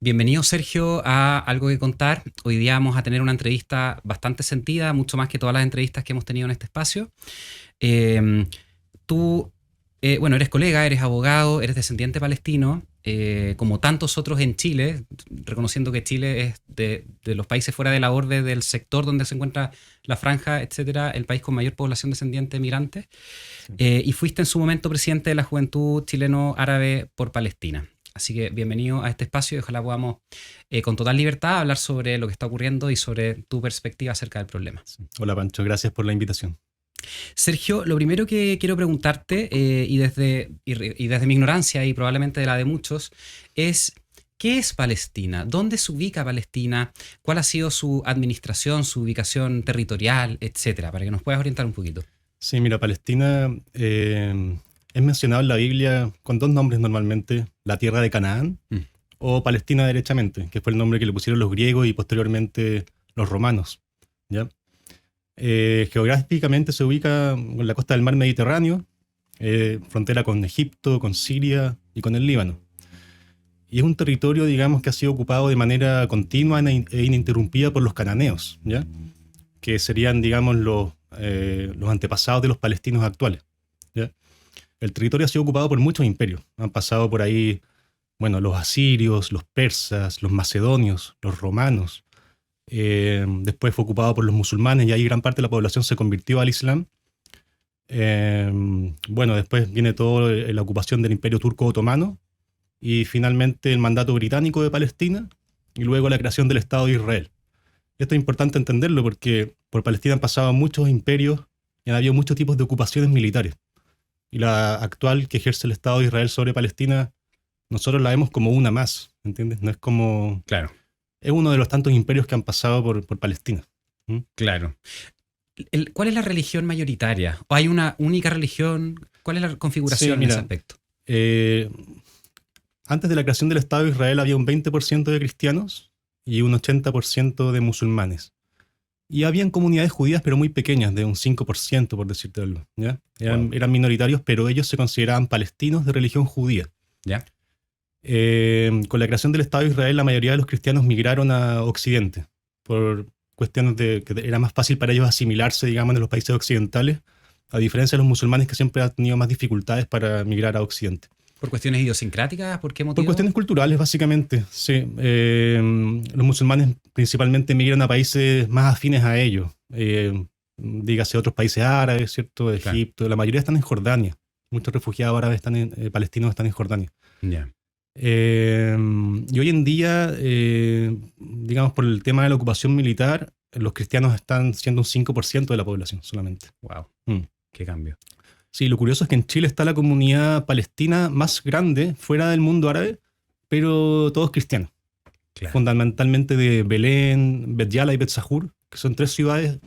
Bienvenido, Sergio, a Algo que Contar. Hoy día vamos a tener una entrevista bastante sentida, mucho más que todas las entrevistas que hemos tenido en este espacio. Tú, eres colega, eres abogado, eres descendiente palestino, como tantos otros en Chile, reconociendo que Chile es de los países fuera de la orbe del sector donde se encuentra la franja, etcétera, el país con mayor población descendiente de migrantes. Sí. Y fuiste en su momento presidente de la Juventud Chileno-Árabe por Palestina. Así que bienvenido a este espacio y ojalá podamos con total libertad hablar sobre lo que está ocurriendo y sobre tu perspectiva acerca del problema. Hola Pancho, gracias por la invitación. Sergio, lo primero que quiero preguntarte, y desde mi ignorancia y probablemente de la de muchos, es ¿qué es Palestina? ¿Dónde se ubica Palestina? ¿Cuál ha sido su administración, su ubicación territorial, etcétera? Para que nos puedas orientar un poquito. Sí, mira, Palestina es mencionado en la Biblia con dos nombres normalmente, la tierra de Canaán o Palestina derechamente, que fue el nombre que le pusieron los griegos y posteriormente los romanos, ¿ya? Geográficamente se ubica en la costa del mar Mediterráneo, frontera con Egipto, con Siria y con el Líbano. Y es un territorio, digamos, que ha sido ocupado de manera continua e ininterrumpida por los cananeos, ¿ya? Que serían, digamos, los antepasados de los palestinos actuales, ¿ya? El territorio ha sido ocupado por muchos imperios. Han pasado por ahí, bueno, los asirios, los persas, los macedonios, los romanos. Después fue ocupado por los musulmanes y ahí gran parte de la población se convirtió al Islam. Después viene toda la ocupación del Imperio Turco Otomano y finalmente el mandato británico de Palestina y luego la creación del Estado de Israel. Esto es importante entenderlo porque por Palestina han pasado muchos imperios y han habido muchos tipos de ocupaciones militares. Y la actual que ejerce el Estado de Israel sobre Palestina, nosotros la vemos como una más, ¿entiendes? No es como... Claro. Es uno de los tantos imperios que han pasado por Palestina. Claro. ¿Cuál es la religión mayoritaria? ¿O hay una única religión? ¿Cuál es la configuración en ese aspecto? Antes de la creación del Estado de Israel había un 20% de cristianos y un 80% de musulmanes. Y habían comunidades judías, pero muy pequeñas, de un 5%, por decirte algo, ¿ya? Eran minoritarios, pero ellos se consideraban palestinos de religión judía. ¿Ya? Con la creación del Estado de Israel, la mayoría de los cristianos migraron a Occidente, por cuestiones de que era más fácil para ellos asimilarse, digamos, en los países occidentales, a diferencia de los musulmanes que siempre han tenido más dificultades para migrar a Occidente. ¿Por cuestiones idiosincráticas? ¿Por qué motivo? Por cuestiones culturales, básicamente, sí. Los musulmanes principalmente migran a países más afines a ellos. Dígase otros países árabes, ¿cierto? Egipto. Claro. La mayoría están en Jordania. Muchos refugiados árabes palestinos están en Jordania. Yeah. Y hoy en día, digamos, por el tema de la ocupación militar, los cristianos están siendo un 5% de la población solamente. Wow. Qué cambio. Sí, lo curioso es que en Chile está la comunidad palestina más grande fuera del mundo árabe, pero todos cristianos. Claro. Fundamentalmente de Belén, Bet Yala y Bet Sahur, que son tres ciudades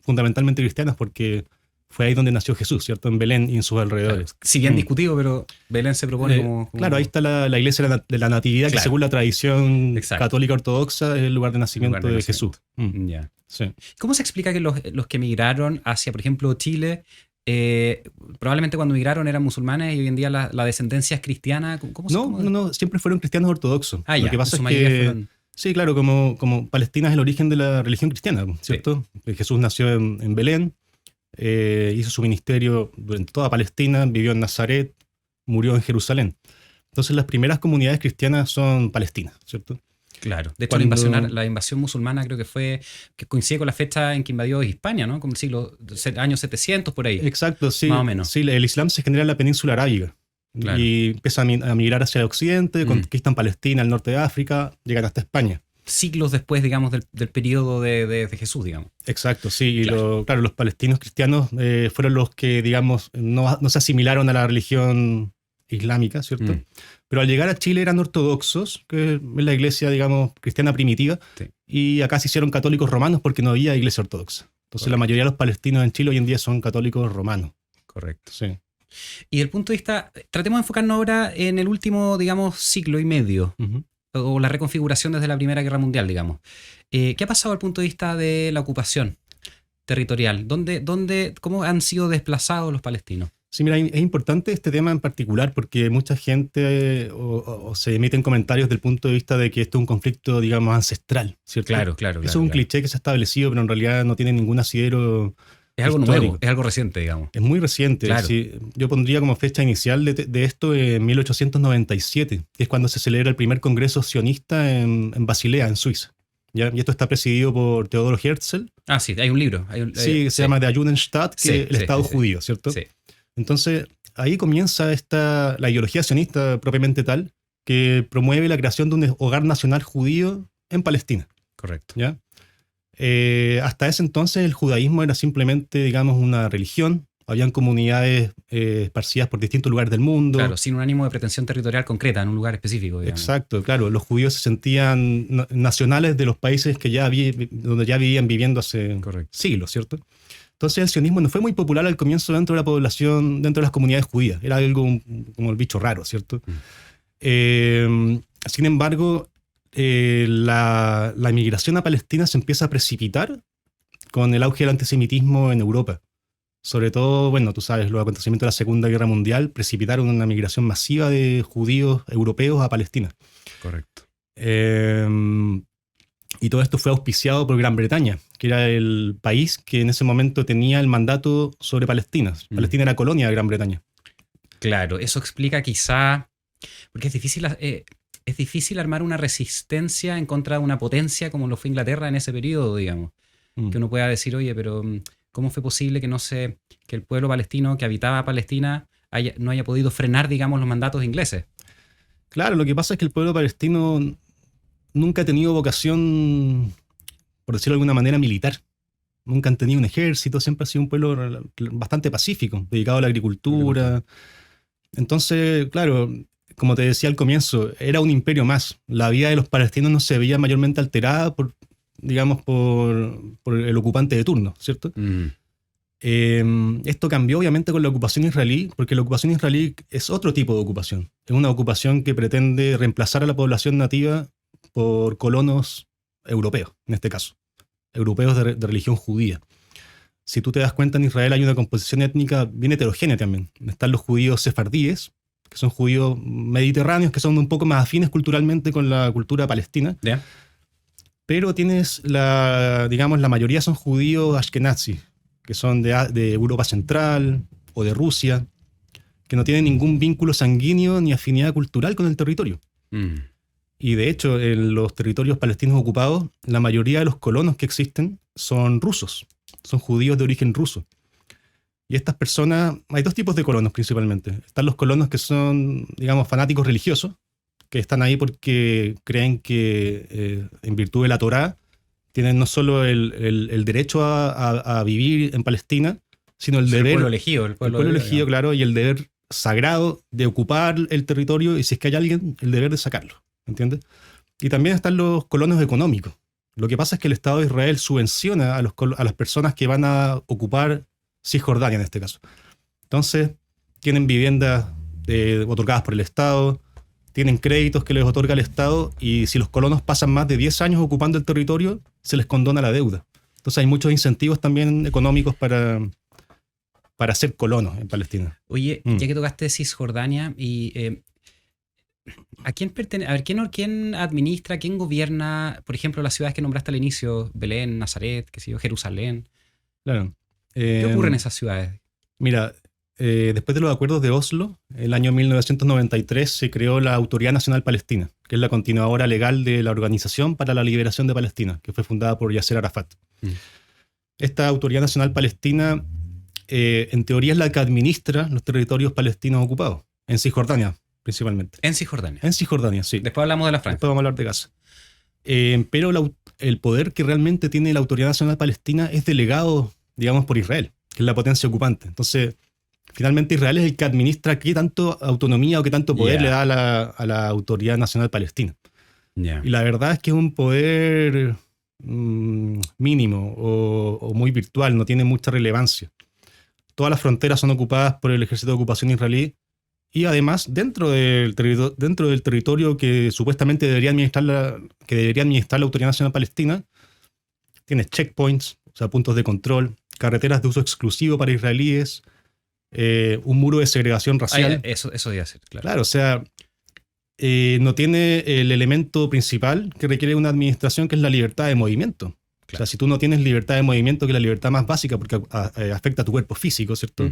fundamentalmente cristianas porque fue ahí donde nació Jesús, ¿cierto? En Belén y en sus alrededores. Claro. Si bien discutido, pero Belén se propone como... Claro, ahí está la iglesia de la Natividad, claro, que según la tradición católica ortodoxa es el lugar de nacimiento de Jesús. Ya. Sí. ¿Cómo se explica que los que migraron hacia, por ejemplo, Chile... probablemente cuando migraron eran musulmanes y hoy en día la descendencia es cristiana? No, siempre fueron cristianos ortodoxos. Lo que pasa es que... Sí, claro, como Palestina es el origen de la religión cristiana, ¿cierto? Sí. Jesús nació en Belén, hizo su ministerio en toda Palestina, vivió en Nazaret, murió en Jerusalén. Entonces las primeras comunidades cristianas son palestinas, ¿cierto? Claro. De hecho, la invasión musulmana creo que coincide con la fecha en que invadió Hispania, ¿no? Como el años 700 por ahí. Exacto, sí. Más o menos. Sí, el Islam se genera en la península arábiga. Claro. Y empiezan a migrar hacia el occidente, conquistan Palestina, el norte de África, llegan hasta España. Siglos después, digamos, del periodo de Jesús, digamos. Exacto, sí. Claro. Y los palestinos cristianos fueron los que, digamos, no se asimilaron a la religión islámica, ¿cierto? Pero al llegar a Chile eran ortodoxos, que es la iglesia, digamos, cristiana primitiva, sí. Y acá se hicieron católicos romanos porque no había iglesia ortodoxa. Entonces la mayoría de los palestinos en Chile hoy en día son católicos romanos. Correcto. Sí. Y del punto de vista, tratemos de enfocarnos ahora en el último, digamos, siglo y medio, o la reconfiguración desde la Primera Guerra Mundial, digamos. ¿Qué ha pasado al punto de vista de la ocupación territorial? ¿Cómo han sido desplazados los palestinos? Sí, mira, es importante este tema en particular porque mucha gente o se emiten comentarios del punto de vista de que esto es un conflicto, digamos, ancestral, ¿cierto? Claro. Eso es un cliché que se ha establecido, pero en realidad no tiene ningún asidero Es algo histórico. nuevo, es algo reciente, digamos. Es muy reciente. Claro. Sí. Yo pondría como fecha inicial de esto en 1897, que es cuando se celebra el primer congreso sionista en Basilea, en Suiza. ¿Ya? Y esto está presidido por Teodoro Herzl. Ah, sí, hay un libro. Se llama Der Judenstaat, que es el Estado judío, ¿cierto? Sí. Entonces, ahí comienza la ideología sionista propiamente tal, que promueve la creación de un hogar nacional judío en Palestina. Correcto. ¿Ya? Hasta ese entonces el judaísmo era simplemente, digamos, una religión. Habían comunidades esparcidas por distintos lugares del mundo. Claro, sin un ánimo de pretensión territorial concreta en un lugar específico, digamos. Exacto, claro. Los judíos se sentían nacionales de los países que donde ya vivían viviendo hace siglos, ¿cierto? Entonces el sionismo no fue muy popular al comienzo dentro de la población, dentro de las comunidades judías. Era algo como el bicho raro, ¿cierto? Sin embargo, la inmigración a Palestina se empieza a precipitar con el auge del antisemitismo en Europa. Sobre todo, bueno, tú sabes, los acontecimientos de la Segunda Guerra Mundial precipitaron una migración masiva de judíos europeos a Palestina. Correcto. Y todo esto fue auspiciado por Gran Bretaña, que era el país que en ese momento tenía el mandato sobre Palestina. Palestina era colonia de Gran Bretaña. Claro, eso explica quizá, porque es difícil armar una resistencia en contra de una potencia como lo fue Inglaterra en ese periodo, digamos. Que uno pueda decir, oye, pero ¿cómo fue posible que el pueblo palestino que habitaba Palestina no haya podido frenar, digamos, los mandatos ingleses? Claro, lo que pasa es que el pueblo palestino nunca ha tenido vocación, por decirlo de alguna manera, militar. Nunca han tenido un ejército, siempre ha sido un pueblo bastante pacífico, dedicado a la agricultura. Entonces, claro, como te decía al comienzo, era un imperio más. La vida de los palestinos no se veía mayormente alterada por el ocupante de turno, ¿cierto? Esto cambió obviamente con la ocupación israelí, porque la ocupación israelí es otro tipo de ocupación. Es una ocupación que pretende reemplazar a la población nativa por colonos europeos, en este caso. Europeos de religión judía. Si tú te das cuenta, en Israel hay una composición étnica bien heterogénea también. Están los judíos sefardíes, que son judíos mediterráneos, que son un poco más afines culturalmente con la cultura palestina. Yeah. Pero tienes la mayoría son judíos ashkenazí, que son de Europa Central o de Rusia, que no tienen ningún vínculo sanguíneo ni afinidad cultural con el territorio. Y de hecho, en los territorios palestinos ocupados, la mayoría de los colonos que existen son rusos, son judíos de origen ruso. Y estas personas, hay dos tipos de colonos principalmente. Están los colonos que son, digamos, fanáticos religiosos, que están ahí porque creen que en virtud de la Torá tienen no solo el derecho a vivir en Palestina, sino el deber... El pueblo elegido, claro, y el deber sagrado de ocupar el territorio y si es que hay alguien, el deber de sacarlo. ¿Entiendes? Y también están los colonos económicos. Lo que pasa es que el Estado de Israel subvenciona a las personas que van a ocupar Cisjordania en este caso. Entonces, tienen viviendas otorgadas por el Estado, tienen créditos que les otorga el Estado y si los colonos pasan más de 10 años ocupando el territorio, se les condona la deuda. Entonces hay muchos incentivos también económicos para ser colonos en Palestina. Oye, ya que tocaste Cisjordania y... ¿A quién pertenece? A ver, ¿quién administra, quién gobierna, por ejemplo, las ciudades que nombraste al inicio? Belén, Nazaret, qué sé yo, Jerusalén. Claro. ¿Qué ocurre en esas ciudades? Mira, después de los acuerdos de Oslo, el año 1993 se creó la Autoridad Nacional Palestina, que es la continuadora legal de la Organización para la Liberación de Palestina, que fue fundada por Yasser Arafat. Esta Autoridad Nacional Palestina, en teoría, es la que administra los territorios palestinos ocupados, en Cisjordania. Principalmente. En Cisjordania. En Cisjordania, sí. Después hablamos de la franja. Después vamos a hablar de Gaza. Pero el poder que realmente tiene la Autoridad Nacional Palestina es delegado, digamos, por Israel, que es la potencia ocupante. Entonces, finalmente Israel es el que administra qué tanto autonomía o qué tanto poder le da a la Autoridad Nacional Palestina. Y la verdad es que es un poder mínimo o muy virtual, no tiene mucha relevancia. todas las fronteras son ocupadas por el ejército de ocupación israelí. Y además, dentro del territorio que supuestamente debería administrar la Autoridad Nacional Palestina, tienes checkpoints, o sea, puntos de control, carreteras de uso exclusivo para israelíes, un muro de segregación racial. Eso debe ser, claro. Claro, o sea, no tiene el elemento principal que requiere una administración, que es la libertad de movimiento. Claro. O sea, si tú no tienes libertad de movimiento, que es la libertad más básica porque afecta a tu cuerpo físico, ¿cierto?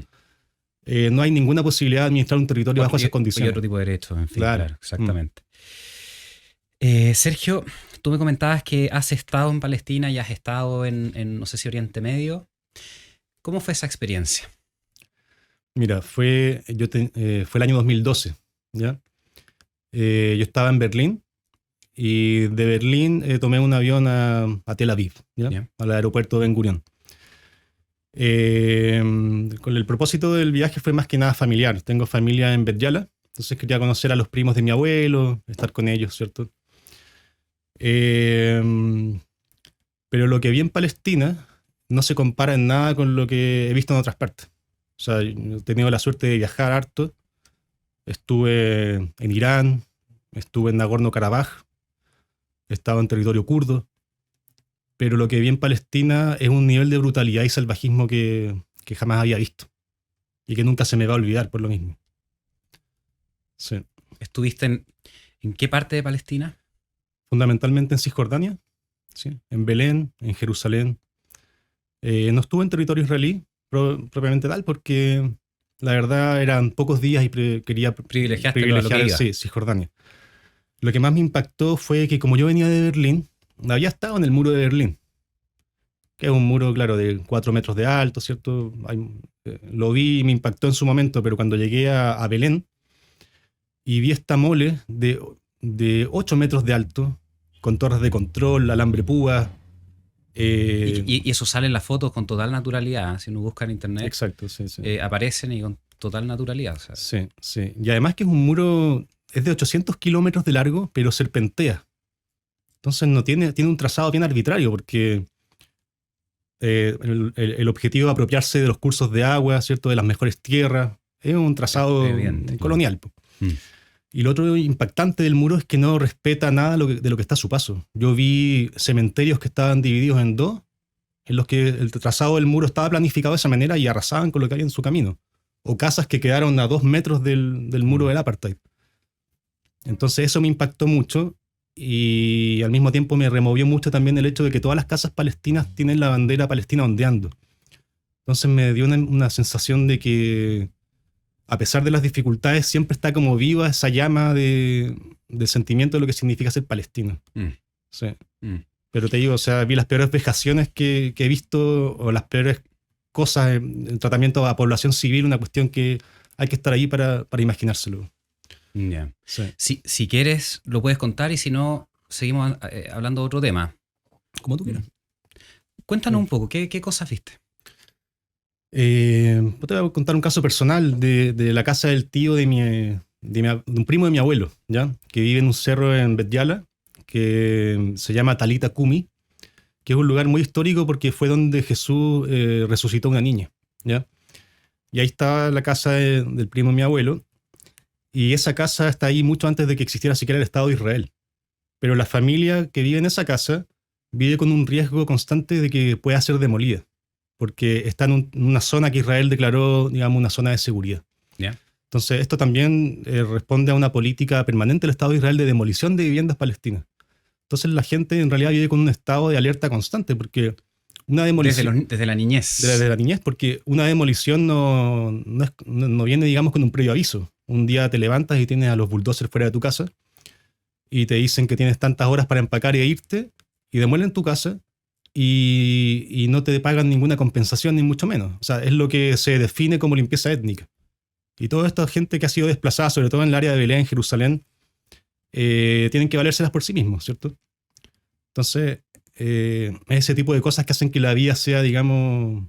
No hay ninguna posibilidad de administrar un territorio bajo esas condiciones. Y otro tipo de derechos, en fin, claro, exactamente. Sergio, tú me comentabas que has estado en Palestina y has estado en no sé si Oriente Medio. ¿Cómo fue esa experiencia? Mira, fue el año 2012, ¿ya? Yo estaba en Berlín y de Berlín tomé un avión a Tel Aviv, ¿ya? Yeah. Al aeropuerto Ben Gurion. Con el propósito del viaje fue más que nada familiar. Tengo familia en Bet Yala, entonces quería conocer a los primos de mi abuelo, estar con ellos, ¿cierto? Pero lo que vi en Palestina no se compara en nada con lo que he visto en otras partes. O sea, he tenido la suerte de viajar harto. Estuve en Irán, estuve en Nagorno-Karabaj, he estado en territorio kurdo. Pero lo que vi en Palestina es un nivel de brutalidad y salvajismo que jamás había visto. Y que nunca se me va a olvidar por lo mismo. Sí. ¿Estuviste en qué parte de Palestina? Fundamentalmente en Cisjordania, ¿sí? En Belén, en Jerusalén. No estuve en territorio israelí propiamente tal porque la verdad eran pocos días y quería privilegiar sí, Cisjordania. Lo que más me impactó fue que como yo venía de Berlín, había estado en el muro de Berlín, que es un muro, claro, de 4 metros de alto, ¿cierto? Lo vi y me impactó en su momento, pero cuando llegué a Belén y vi esta mole de 8 metros de alto, con torres de control, alambre púa. Y eso sale en las fotos con total naturalidad. Si uno busca en internet, exacto, sí. Aparecen y con total naturalidad. O sea. Sí. Y además que es un muro, es de 800 kilómetros de largo, pero serpentea. Entonces tiene un trazado bien arbitrario, porque el objetivo es apropiarse de los cursos de agua, ¿cierto? De las mejores tierras. Es un trazado colonial. Y lo otro impactante del muro es que no respeta nada de lo que está a su paso. Yo vi cementerios que estaban divididos en dos, en los que el trazado del muro estaba planificado de esa manera y arrasaban con lo que había en su camino. O casas que quedaron a 2 metros del muro del apartheid. Entonces eso me impactó mucho y al mismo tiempo me removió mucho también el hecho de que todas las casas palestinas tienen la bandera palestina ondeando. Entonces me dio una sensación de que a pesar de las dificultades, siempre está como viva esa llama del sentimiento de lo que significa ser palestino. Sí. Pero te digo, o sea, vi las peores vejaciones que he visto, o las peores cosas en tratamiento a población civil, una cuestión que hay que estar ahí para imaginárselo. Yeah. Sí. Si quieres, lo puedes contar, y si no, seguimos hablando de otro tema. Como tú quieras. Cuéntanos un poco, ¿qué cosas viste? Te voy a contar un caso personal de la casa del tío de un primo de mi abuelo, ¿ya? Que vive en un cerro en Bet Yala, que se llama Talita Kumi, que es un lugar muy histórico porque fue donde Jesús resucitó a una niña, ¿ya? Y ahí está la casa del primo de mi abuelo, y esa casa está ahí mucho antes de que existiera siquiera el Estado de Israel. Pero la familia que vive en esa casa vive con un riesgo constante de que pueda ser demolida, porque está en una zona que Israel declaró, digamos, una zona de seguridad. Yeah. Entonces, esto también responde a una política permanente del Estado de Israel de demolición de viviendas palestinas. Entonces, la gente en realidad vive con un estado de alerta constante, porque una demolición... Desde la niñez. Desde la niñez, porque una demolición no viene, digamos, con un previo aviso. Un día te levantas y tienes a los bulldozers fuera de tu casa y te dicen que tienes tantas horas para empacar e irte, y demuelen tu casa, y no te pagan ninguna compensación, ni mucho menos. O sea, es lo que se define como limpieza étnica. Y toda esta gente que ha sido desplazada, sobre todo en el área de Belén, Jerusalén, tienen que valérselas por sí mismos, ¿cierto? Entonces, ese tipo de cosas que hacen que la vida sea, digamos,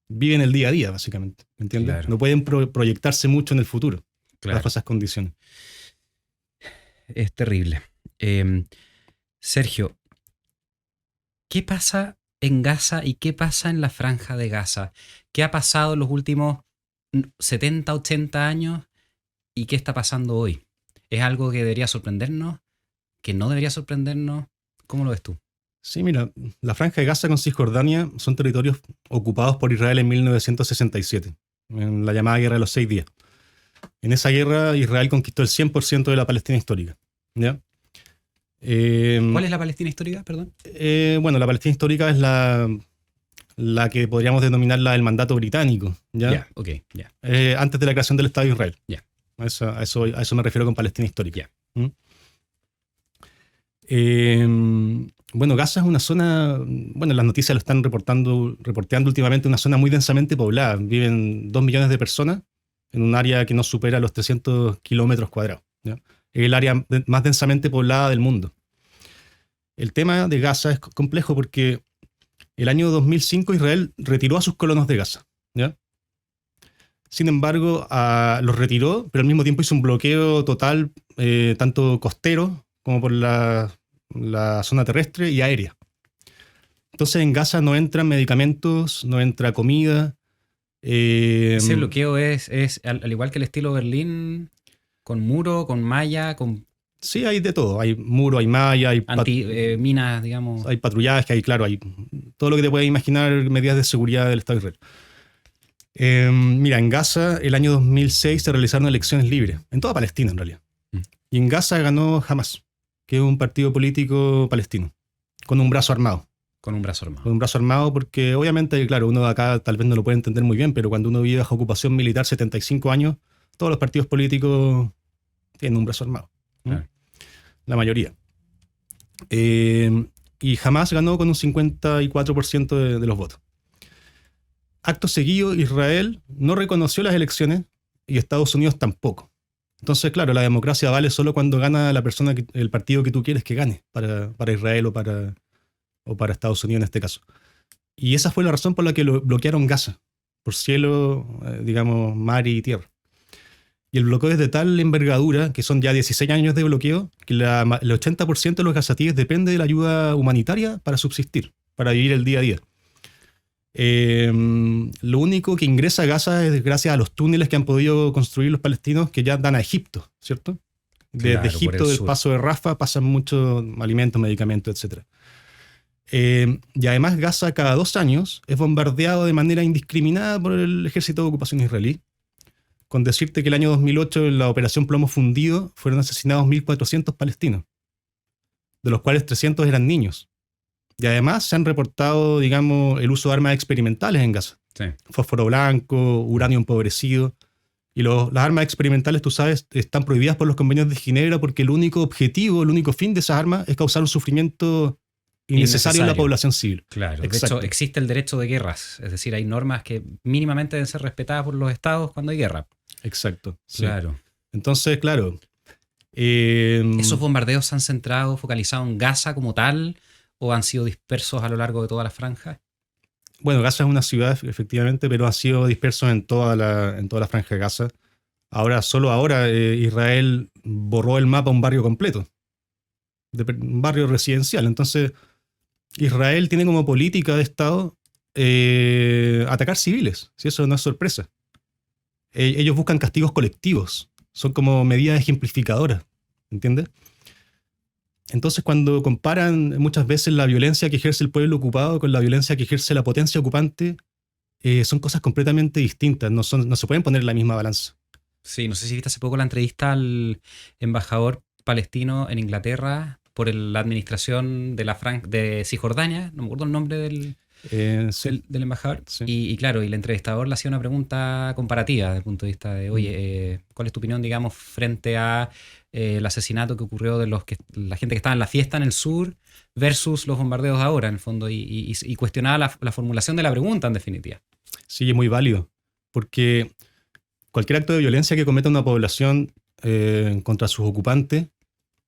viven el día a día, básicamente, ¿me entiendes? Claro. No pueden proyectarse mucho en el futuro, bajo esas condiciones. Es terrible. Sergio, ¿qué pasa en Gaza y qué pasa en la Franja de Gaza? ¿Qué ha pasado en los últimos 70, 80 años y qué está pasando hoy? ¿Es algo que debería sorprendernos? ¿Que no debería sorprendernos? ¿Cómo lo ves tú? Sí, mira, la Franja de Gaza con Cisjordania son territorios ocupados por Israel en 1967, en la llamada Guerra de los 6 días. En esa guerra, Israel conquistó el 100% de la Palestina histórica. ¿Ya? ¿Cuál es la Palestina histórica, perdón? Bueno, la Palestina histórica es la que podríamos denominarla el mandato británico. ¿Ya? Ya, ok, ya. Antes de la creación del Estado de Israel. Ya. A eso me refiero con Palestina histórica. Ya. Bueno, Gaza es una zona, bueno, las noticias lo están reporteando últimamente, una zona muy densamente poblada. Viven 2 millones de personas en un área que no supera los 300 kilómetros cuadrados. ¿Ya? Es el área más densamente poblada del mundo. El tema de Gaza es complejo porque el año 2005 Israel retiró a sus colonos de Gaza. ¿Ya? Sin embargo, los retiró, pero al mismo tiempo hizo un bloqueo total, tanto costero como por la zona terrestre y aérea. Entonces en Gaza no entran medicamentos, no entra comida. Ese bloqueo es al igual que el estilo Berlín, con muro, con malla, con... Sí, hay de todo. Hay muro, hay malla, hay minas, digamos. Hay patrullaje, hay todo lo que te puedas imaginar, medidas de seguridad del Estado de Israel. Mira, en Gaza el año 2006 se realizaron elecciones libres, en toda Palestina en realidad. Y en Gaza ganó Hamas, que es un partido político palestino, con un brazo armado. Con un brazo armado. Con un brazo armado porque obviamente, claro, uno de acá tal vez no lo puede entender muy bien, pero cuando uno vive bajo ocupación militar 75 años, todos los partidos políticos tienen un brazo armado. Claro. La mayoría. Y Hamas ganó con un 54% de los votos. Acto seguido, Israel no reconoció las elecciones y Estados Unidos tampoco. Entonces, claro, la democracia vale solo cuando gana la persona, el partido que tú quieres que gane, para Israel o para Estados Unidos en este caso. Y esa fue la razón por la que lo bloquearon Gaza, por cielo, digamos, mar y tierra. Y el bloqueo es de tal envergadura, que son ya 16 años de bloqueo, que el 80% de los gazatíes depende de la ayuda humanitaria para subsistir, para vivir el día a día. Lo único que ingresa a Gaza es gracias a los túneles que han podido construir los palestinos que ya dan a Egipto, ¿cierto? Desde Egipto, del paso de Rafah, pasan muchos alimentos, medicamentos, etc. Y además Gaza cada 2 años es bombardeado de manera indiscriminada por el ejército de ocupación israelí. Con decirte que el año 2008 en la operación Plomo Fundido fueron asesinados 1.400 palestinos, de los cuales 300 eran niños. Y además se han reportado, digamos, el uso de armas experimentales en Gaza. Sí. Fósforo blanco, uranio empobrecido. Y las armas experimentales, tú sabes, están prohibidas por los convenios de Ginebra porque el único objetivo, el único fin de esas armas es causar un sufrimiento innecesario en la población civil. Claro. Exacto. De hecho, existe el derecho de guerras. Es decir, hay normas que mínimamente deben ser respetadas por los estados cuando hay guerra. Exacto. Claro. Sí. Entonces, claro. ¿Esos bombardeos se han centrado, focalizado en Gaza como tal, o han sido dispersos a lo largo de toda la franja? Bueno, Gaza es una ciudad, efectivamente, pero han sido dispersos en toda la franja de Gaza. Solo ahora, Israel borró el mapa un barrio completo, un barrio residencial. Entonces, Israel tiene como política de Estado atacar civiles, si eso no es sorpresa. Ellos buscan castigos colectivos, son como medidas ejemplificadoras, ¿entiendes? Entonces, cuando comparan muchas veces la violencia que ejerce el pueblo ocupado con la violencia que ejerce la potencia ocupante, son cosas completamente distintas, no se pueden poner en la misma balanza. Sí, no sé si viste hace poco la entrevista al embajador palestino en Inglaterra por la administración de Cisjordania, no me acuerdo el nombre del embajador. Sí. Y claro, y el entrevistador le hacía una pregunta comparativa desde el punto de vista de, oye, ¿cuál es tu opinión, digamos, frente a el asesinato que ocurrió de la gente que estaba en la fiesta en el sur versus los bombardeos ahora, en el fondo, y cuestionaba la formulación de la pregunta, en definitiva? Sí, es muy válido, porque cualquier acto de violencia que cometa una población contra sus ocupantes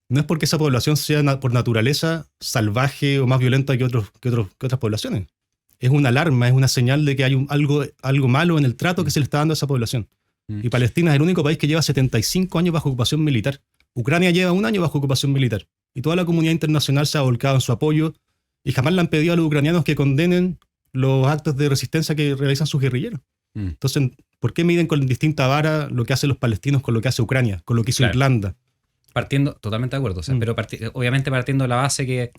no es porque esa población sea por naturaleza salvaje o más violenta que otras poblaciones. Es una alarma, es una señal de que hay algo malo en el trato que se le está dando a esa población. Y Palestina es el único país que lleva 75 años bajo ocupación militar. Ucrania lleva 1 año bajo ocupación militar. Y toda la comunidad internacional se ha volcado en su apoyo y jamás le han pedido a los ucranianos que condenen los actos de resistencia que realizan sus guerrilleros. Entonces, ¿por qué miden con distinta vara lo que hacen los palestinos con lo que hace Ucrania, con lo que hizo Claro. Irlanda? Partiendo, totalmente de acuerdo, o sea, pero obviamente partiendo de la base que,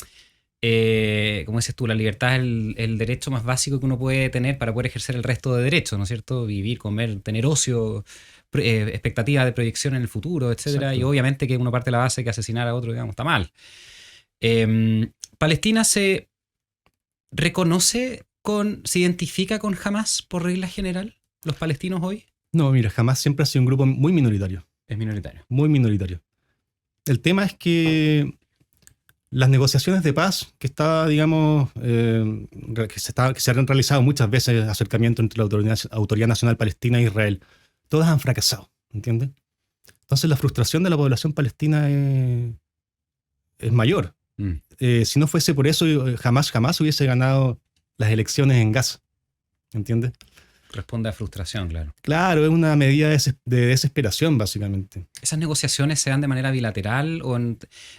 como dices tú, la libertad es el derecho más básico que uno puede tener para poder ejercer el resto de derechos, ¿no es cierto? Vivir, comer, tener ocio, expectativa de proyección en el futuro, etcétera. Exacto. Y obviamente que uno parte de la base que asesinar a otro, digamos, está mal. Palestina se reconoce se identifica con Hamas por regla general, los palestinos hoy. No, mira, Hamas siempre ha sido un grupo muy minoritario. Es minoritario. Muy minoritario. El tema es que las negociaciones de paz que está, digamos, que se han realizado muchas veces acercamientos entre la Autoridad Nacional Palestina e Israel, todas han fracasado, ¿entiendes? Entonces la frustración de la población palestina es mayor. Si no fuese por eso, jamás hubiese ganado las elecciones en Gaza, ¿entiendes? Responde a frustración, claro. Claro, es una medida de desesperación, básicamente. ¿Esas negociaciones se dan de manera bilateral o en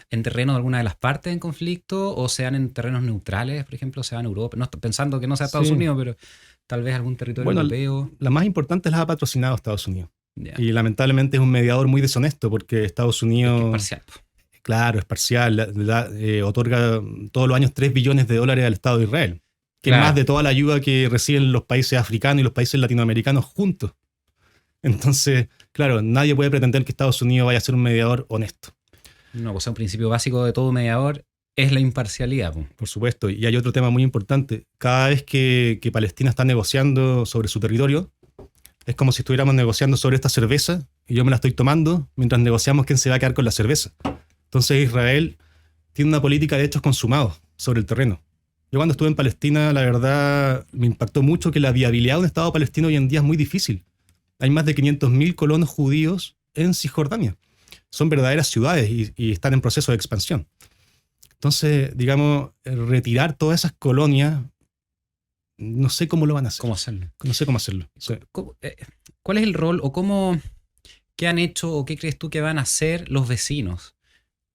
terreno de alguna de las partes en conflicto o se dan en terrenos neutrales, por ejemplo, se dan en Europa? No, pensando que no sea Estados Unidos, pero tal vez algún territorio europeo. La más importante las ha patrocinado Estados Unidos. Yeah. Y lamentablemente es un mediador muy deshonesto porque Estados Unidos... Es parcial. Claro, es parcial. Otorga todos los años $3 billones al Estado de Israel. Que es más de toda la ayuda que reciben los países africanos y los países latinoamericanos juntos. Entonces, claro, nadie puede pretender que Estados Unidos vaya a ser un mediador honesto. No, pues un principio básico de todo mediador es la imparcialidad. Por supuesto. Y hay otro tema muy importante. Cada vez que Palestina está negociando sobre su territorio, es como si estuviéramos negociando sobre esta cerveza y yo me la estoy tomando mientras negociamos quién se va a quedar con la cerveza. Entonces Israel tiene una política de hechos consumados sobre el terreno. Yo cuando estuve en Palestina, la verdad, me impactó mucho que la viabilidad de un Estado palestino hoy en día es muy difícil. Hay más de 500.000 colonos judíos en Cisjordania. Son verdaderas ciudades y están en proceso de expansión. Entonces, digamos, retirar todas esas colonias, no sé cómo lo van a hacer. ¿Cómo hacerlo? No sé cómo hacerlo. Sí. ¿Cuál es el rol o qué han hecho o qué crees tú que van a hacer los vecinos?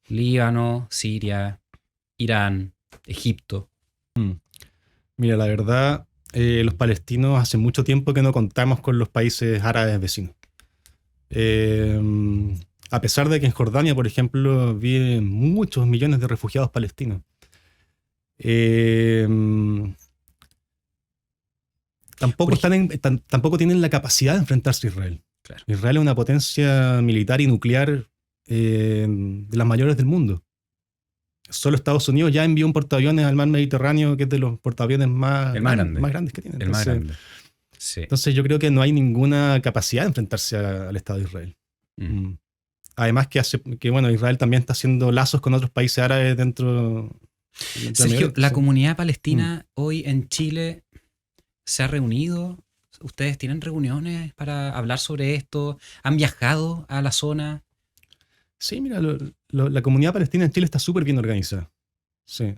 Líbano, Siria, Irán, Egipto. Mira, la verdad, los palestinos hace mucho tiempo que no contamos con los países árabes vecinos. A pesar de que en Jordania, por ejemplo, viven muchos millones de refugiados palestinos. Tampoco tienen la capacidad de enfrentarse a Israel. Claro. Israel es una potencia militar y nuclear de las mayores del mundo. Solo Estados Unidos ya envió un portaaviones al mar Mediterráneo, que es de los portaaviones más grandes que tienen. Más grande. Sí. Entonces yo creo que no hay ninguna capacidad de enfrentarse al Estado de Israel. Además que Israel también está haciendo lazos con otros países árabes dentro Sergio, ¿la comunidad palestina hoy en Chile se ha reunido? ¿Ustedes tienen reuniones para hablar sobre esto? ¿Han viajado a la zona? Sí, mira, la comunidad palestina en Chile está súper bien organizada. Sí.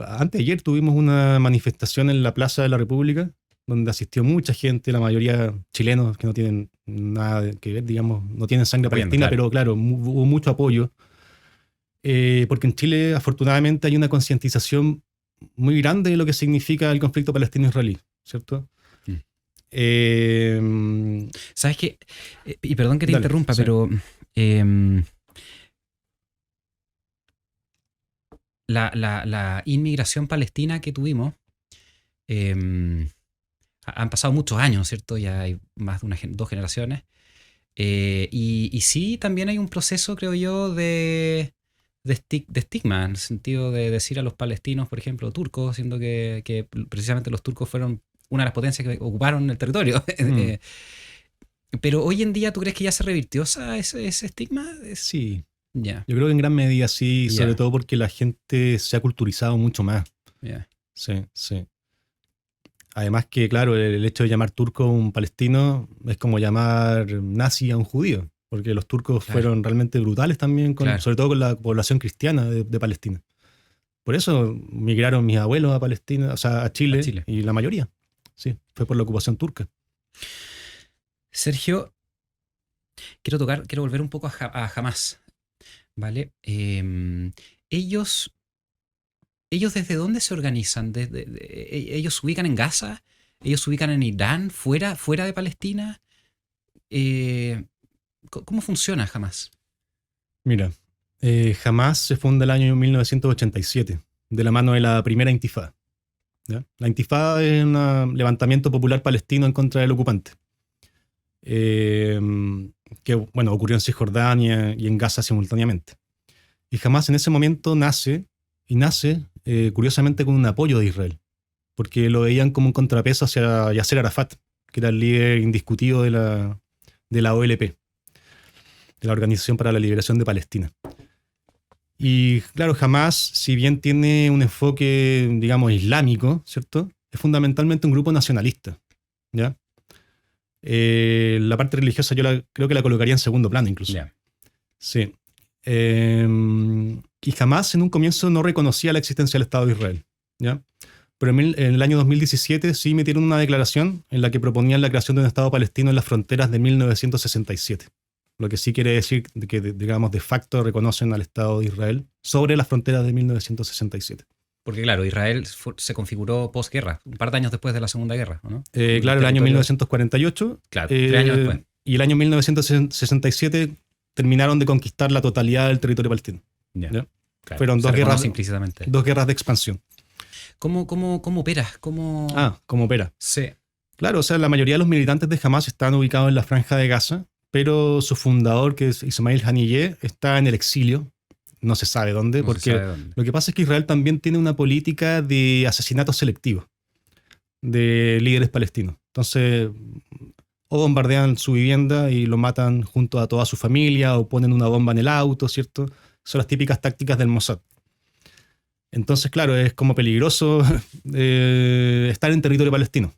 Antes de ayer tuvimos una manifestación en la Plaza de la República, donde asistió mucha gente, la mayoría chilenos que no tienen nada que ver, digamos, no tienen sangre palestina, pero claro, hubo mucho apoyo. Porque en Chile, afortunadamente, hay una concientización muy grande de lo que significa el conflicto palestino-israelí, ¿cierto? ¿Sabes qué? Y perdón que te interrumpa, sí. pero la inmigración palestina que tuvimos, han pasado muchos años, ¿cierto? Ya hay más de 2 generaciones. Y sí, también hay un proceso, creo yo, de estigma, en el sentido de decir a los palestinos, por ejemplo, turcos, siendo que precisamente los turcos fueron una de las potencias que ocuparon el territorio. Pero hoy en día, ¿tú crees que ya se revirtió ese estigma? Sí. Yeah. Yo creo que en gran medida sí, sobre todo porque la gente se ha culturizado mucho más. Sí. Además que, claro, el hecho de llamar turco a un palestino es como llamar nazi a un judío, porque los turcos fueron realmente brutales también, sobre todo con la población cristiana de Palestina. Por eso migraron mis abuelos a Palestina, o sea, a Chile. Y la mayoría, sí, fue por la ocupación turca. Sergio, quiero volver un poco a Hamas, ¿vale? Ellos ¿Ellos desde dónde se organizan? ¿Ellos se ubican en Gaza? ¿Ellos se ubican en Irán? ¿Fuera de Palestina? Eh, ¿Cómo funciona Hamas? Mira, Hamas se funda el año 1987, de la mano de la primera intifada. ¿Ya? La intifada es un levantamiento popular palestino en contra del ocupante. eh, que bueno, ocurrió en Cisjordania y en Gaza simultáneamente. Y Hamas en ese momento nace, y nace curiosamente con un apoyo de Israel, porque lo veían como un contrapeso hacia Yasser Arafat, que era el líder indiscutido de la OLP, de la Organización para la Liberación de Palestina. Y claro, Hamas, si bien tiene un enfoque, digamos, islámico, ¿cierto? Es fundamentalmente un grupo nacionalista, ¿ya? La parte religiosa creo que la colocaría en segundo plano incluso. Yeah. Sí. Y jamás en un comienzo no reconocía la existencia del Estado de Israel, ¿ya? Pero en el año 2017 sí metieron una declaración en la que proponían la creación de un Estado palestino en las fronteras de 1967. Lo que sí quiere decir que, digamos, de facto reconocen al Estado de Israel sobre las fronteras de 1967. Porque claro, Israel se configuró posguerra, un par de años después de la Segunda Guerra, ¿no? Claro, el año 1948. Claro, 3 años después. Y el año 1967 terminaron de conquistar la totalidad del territorio palestino. Yeah. ¿Ya? Claro, Fueron dos guerras de expansión. ¿Cómo opera? ¿Cómo opera? Sí. Claro, o sea, la mayoría de los militantes de Hamas están ubicados en la Franja de Gaza, pero su fundador, que es Ismail Haniyeh, está en el exilio. No se sabe dónde, porque lo que pasa es que Israel también tiene una política de asesinatos selectivos de líderes palestinos. Entonces, o bombardean su vivienda y lo matan junto a toda su familia, o ponen una bomba en el auto, ¿cierto? Son las típicas tácticas del Mossad. Entonces, claro, es como peligroso estar en territorio palestino.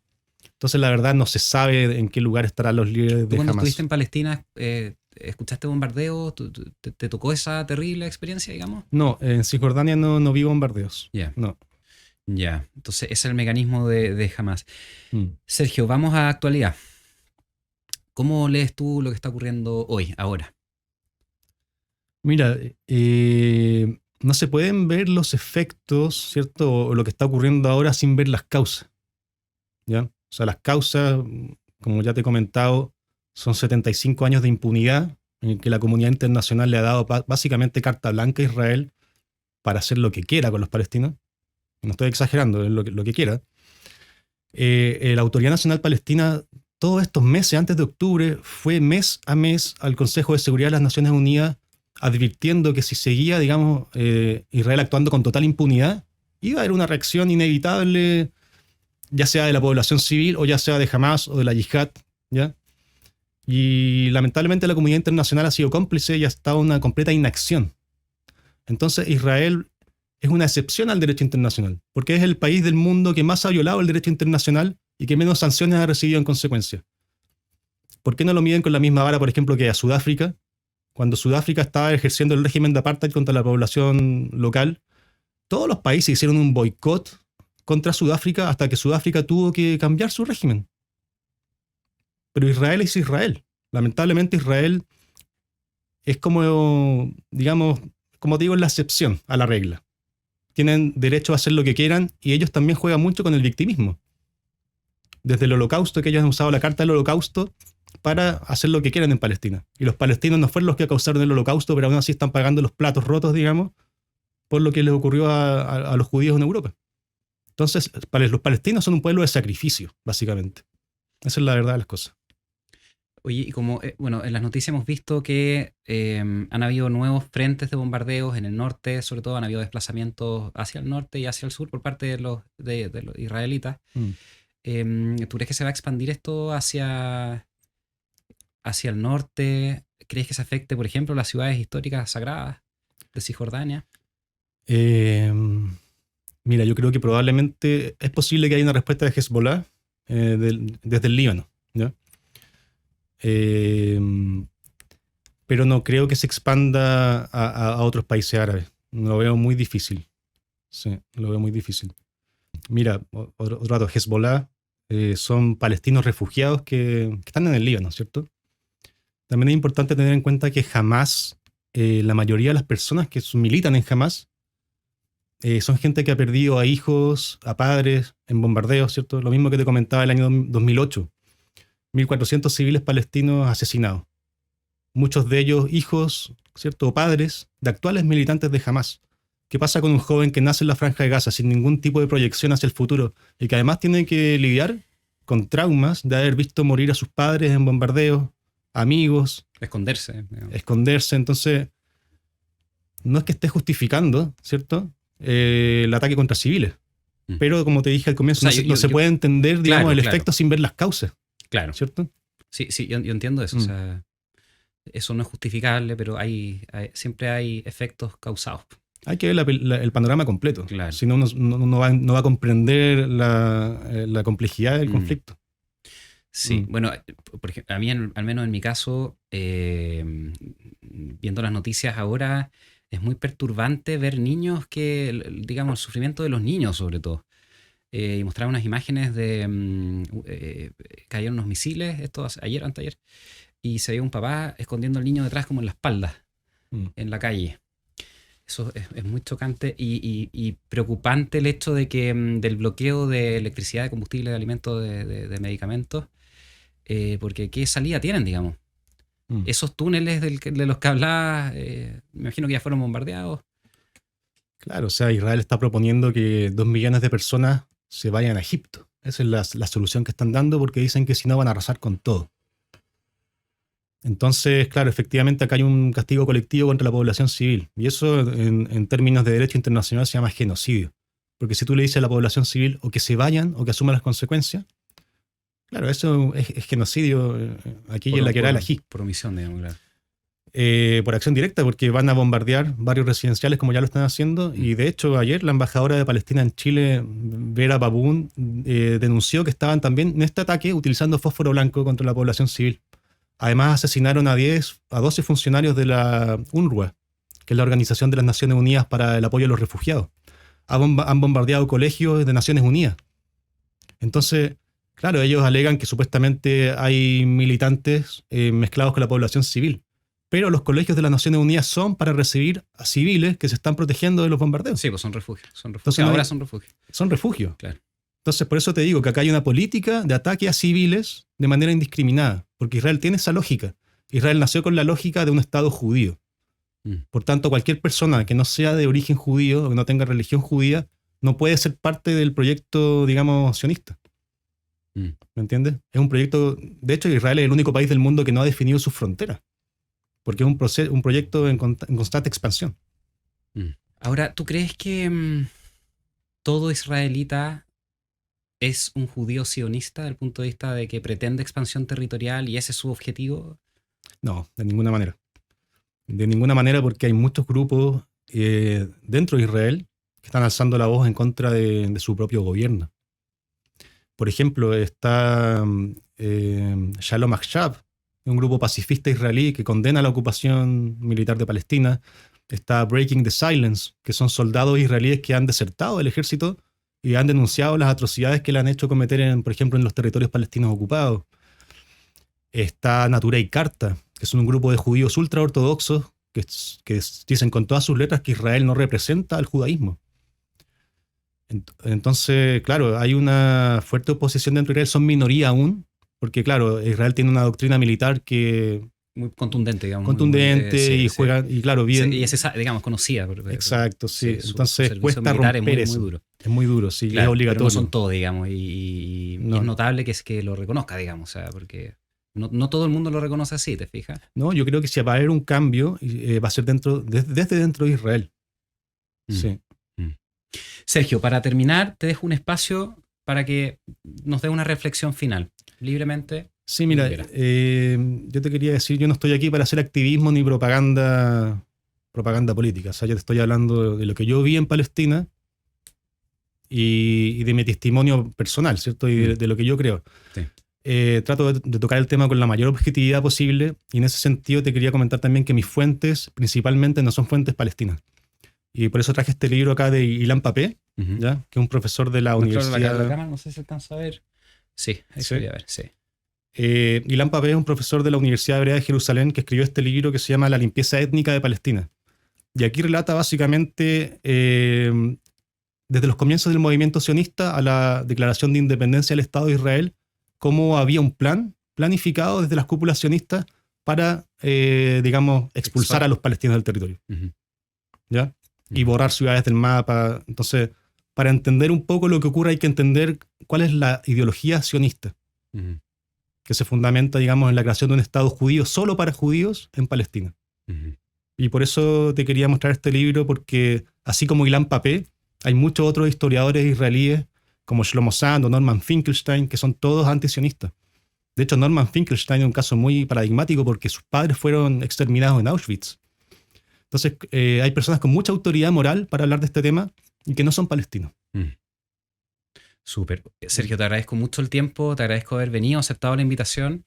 Entonces, la verdad, no se sabe en qué lugar estarán los líderes de Hamas. Cuando estuviste en Palestina, ¿escuchaste bombardeos? ¿Te tocó esa terrible experiencia, digamos? No, en Cisjordania no vi bombardeos. Ya. No. Ya, entonces ese es el mecanismo de Hamas. Sergio, vamos a actualidad. ¿Cómo lees tú lo que está ocurriendo hoy, ahora? Mira, no se pueden ver los efectos, ¿cierto? O lo que está ocurriendo ahora sin ver las causas, ¿ya? O sea, las causas, como ya te he comentado, son 75 años de impunidad en que la comunidad internacional le ha dado básicamente carta blanca a Israel para hacer lo que quiera con los palestinos. No estoy exagerando, es lo que quiera. La Autoridad Nacional Palestina, todos estos meses antes de octubre, fue mes a mes al Consejo de Seguridad de las Naciones Unidas advirtiendo que si seguía, digamos, Israel actuando con total impunidad, iba a haber una reacción inevitable, ya sea de la población civil o ya sea de Hamas o de la yihad, ¿ya? Y lamentablemente la comunidad internacional ha sido cómplice y ha estado en una completa inacción. Entonces Israel es una excepción al derecho internacional, porque es el país del mundo que más ha violado el derecho internacional y que menos sanciones ha recibido en consecuencia. ¿Por qué no lo miden con la misma vara, por ejemplo, que a Sudáfrica? Cuando Sudáfrica estaba ejerciendo el régimen de apartheid contra la población local, todos los países hicieron un boicot contra Sudáfrica hasta que Sudáfrica tuvo que cambiar su régimen. Pero Israel es Israel. Lamentablemente Israel es como, digamos, como te digo, la excepción a la regla. Tienen derecho a hacer lo que quieran y ellos también juegan mucho con el victimismo. Desde el Holocausto, que ellos han usado la carta del Holocausto para hacer lo que quieran en Palestina. Y los palestinos no fueron los que causaron el Holocausto, pero aún así están pagando los platos rotos, digamos, por lo que les ocurrió a los judíos en Europa. Entonces, los palestinos son un pueblo de sacrificio, básicamente. Esa es la verdad de las cosas. Oye, y como, bueno, en las noticias hemos visto que han habido nuevos frentes de bombardeos en el norte, sobre todo han habido desplazamientos hacia el norte y hacia el sur por parte de los israelitas. ¿Tú crees que se va a expandir esto hacia el norte? ¿Crees que se afecte, por ejemplo, las ciudades históricas sagradas de Cisjordania? Mira, yo creo que probablemente es posible que haya una respuesta de Hezbollah desde el Líbano, ¿ya? Pero no creo que se expanda a otros países árabes. Lo veo muy difícil. Sí, lo veo muy difícil. Mira, otro dato, Hezbollah son palestinos refugiados que están en el Líbano, ¿cierto? También es importante tener en cuenta que Hamas, la mayoría de las personas que militan en Hamas, son gente que ha perdido a hijos, a padres en bombardeos, ¿cierto? Lo mismo que te comentaba el año 2008. 1.400 civiles palestinos asesinados. Muchos de ellos hijos, ¿cierto? O padres de actuales militantes de Hamás. ¿Qué pasa con un joven que nace en la Franja de Gaza sin ningún tipo de proyección hacia el futuro y que además tiene que lidiar con traumas de haber visto morir a sus padres en bombardeos, amigos, Esconderse, digamos. esconderse? Entonces, no es que esté justificando, ¿cierto? El ataque contra civiles. Pero como te dije al comienzo, O sea, no se puede entender, digamos, claro, el claro. efecto sin ver las causas, Claro. ¿cierto? Sí, yo entiendo eso. O sea, eso no es justificable, pero siempre hay efectos causados. Hay que ver el panorama completo. Claro. Si no, no va a comprender la complejidad del conflicto. Sí, bueno, por ejemplo, a mí, al menos en mi caso, viendo las noticias ahora, es muy perturbante ver niños digamos, el sufrimiento de los niños sobre todo. Y mostraron unas imágenes de cayeron unos misiles, esto ayer o anteayer, y se veía un papá escondiendo al niño detrás como en la espalda, en la calle. Eso es muy chocante y preocupante el hecho de que del bloqueo de electricidad, de combustible, de alimentos, de medicamentos, porque ¿qué salida tienen, digamos? Esos túneles de los que hablaba, me imagino que ya fueron bombardeados. Claro, o sea, Israel está proponiendo que 2 millones de personas se vayan a Egipto. Esa es la solución que están dando porque dicen que si no van a arrasar con todo. Entonces, claro, efectivamente acá hay un castigo colectivo contra la población civil. Y eso en términos de derecho internacional se llama genocidio. Porque si tú le dices a la población civil o que se vayan o que asuman las consecuencias, claro, eso es genocidio aquí en la que era el ají. Por omisión, digamos, claro. Por acción directa, porque van a bombardear barrios residenciales como ya lo están haciendo. Y de hecho, ayer la embajadora de Palestina en Chile, Vera Baboon, denunció que estaban también en este ataque utilizando fósforo blanco contra la población civil. Además, asesinaron a 12 funcionarios de la UNRWA, que es la Organización de las Naciones Unidas para el Apoyo a los Refugiados. Han bombardeado colegios de Naciones Unidas. Entonces, claro, ellos alegan que supuestamente hay militantes mezclados con la población civil. Pero los colegios de las Naciones Unidas son para recibir a civiles que se están protegiendo de los bombardeos. Sí, pues son refugios. Entonces, ahora son refugios. Son refugios. Claro. Entonces, por eso te digo que acá hay una política de ataque a civiles de manera indiscriminada, porque Israel tiene esa lógica. Israel nació con la lógica de un Estado judío. Por tanto, cualquier persona que no sea de origen judío o que no tenga religión judía no puede ser parte del proyecto, digamos, sionista. ¿Me entiendes? Es un proyecto... De hecho, Israel es el único país del mundo que no ha definido sus fronteras, porque es un proyecto en constante expansión. Ahora, ¿tú crees que todo israelita es un judío sionista desde el punto de vista de que pretende expansión territorial y ese es su objetivo? No, de ninguna manera. De ninguna manera, porque hay muchos grupos dentro de Israel que están alzando la voz en contra de su propio gobierno. Por ejemplo, está Shalom Achshava, un grupo pacifista israelí que condena la ocupación militar de Palestina. Está Breaking the Silence, que son soldados israelíes que han desertado del ejército y han denunciado las atrocidades que le han hecho cometer, por ejemplo, en los territorios palestinos ocupados. Está Naturei Karta, que son un grupo de judíos ultraortodoxos que dicen con todas sus letras que Israel no representa al judaísmo. Entonces, claro, hay una fuerte oposición dentro de Israel, son minoría aún, porque claro, Israel tiene una doctrina militar que... Muy contundente, digamos. Contundente sí, y juega, y claro, bien... Sí, y es, digamos, conocida. Exacto, sí. Entonces su cuesta romper eso. Es muy duro. Es muy duro, sí, claro, es obligatorio. Pero no son todos, digamos, y es notable que lo reconozca, digamos, o sea, porque no todo el mundo lo reconoce así, ¿te fijas? No, yo creo que si va a haber un cambio, va a ser desde dentro de Israel. Sí. Sergio, para terminar, te dejo un espacio para que nos dé una reflexión final, libremente. Sí, mira, yo te quería decir, yo no estoy aquí para hacer activismo ni propaganda política. O sea, yo te estoy hablando de lo que yo vi en Palestina y de mi testimonio personal, ¿cierto? Y de lo que yo creo. Sí. Trato de tocar el tema con la mayor objetividad posible y en ese sentido te quería comentar también que mis fuentes principalmente no son fuentes palestinas. Y por eso traje este libro acá de Ilan Pappé, ¿ya? Que es un profesor de la universidad... No sé si alcanza a ver. Sí, ahí se podría ver, sí. Ilan Pappé es un profesor de la Universidad Hebrea de Jerusalén que escribió este libro que se llama La limpieza étnica de Palestina. Y aquí relata básicamente desde los comienzos del movimiento sionista a la declaración de independencia del Estado de Israel, cómo había un plan planificado desde las cúpulas sionistas para, digamos, expulsar a los palestinos del territorio. ¿Ya? Y borrar ciudades del mapa. Entonces, para entender un poco lo que ocurre hay que entender cuál es la ideología sionista, que se fundamenta, digamos, en la creación de un Estado judío solo para judíos en Palestina. Y por eso te quería mostrar este libro, porque así como Ilan Pappé, hay muchos otros historiadores israelíes, como Shlomo Sand o Norman Finkelstein, que son todos antisionistas. De hecho, Norman Finkelstein es un caso muy paradigmático porque sus padres fueron exterminados en Auschwitz. Entonces, hay personas con mucha autoridad moral para hablar de este tema y que no son palestinos. Súper. Sergio, te agradezco mucho el tiempo, te agradezco haber venido, aceptado la invitación.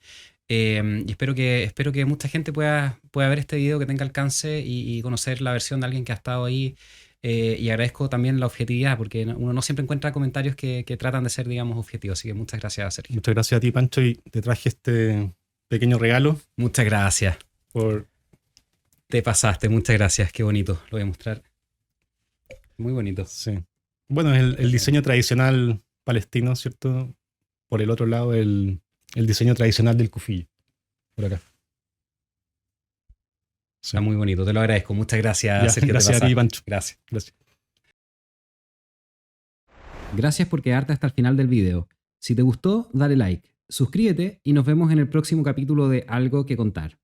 Y espero que mucha gente pueda ver este video, que tenga alcance y conocer la versión de alguien que ha estado ahí. Y agradezco también la objetividad, porque uno no siempre encuentra comentarios que tratan de ser, digamos, objetivos. Así que muchas gracias, Sergio. Muchas gracias a ti, Pancho, y te traje este pequeño regalo. Muchas gracias. Te pasaste, muchas gracias. Qué bonito. Lo voy a mostrar. Muy bonito. Sí. Bueno, es el diseño tradicional palestino, ¿cierto? Por el otro lado, el diseño tradicional del kufiyé. Por acá. Sí. Está muy bonito, te lo agradezco. Muchas gracias, ya, Sergio. Gracias a ti, Pancho. Gracias. Gracias por quedarte hasta el final del video. Si te gustó, dale like, suscríbete y nos vemos en el próximo capítulo de Algo que Contar.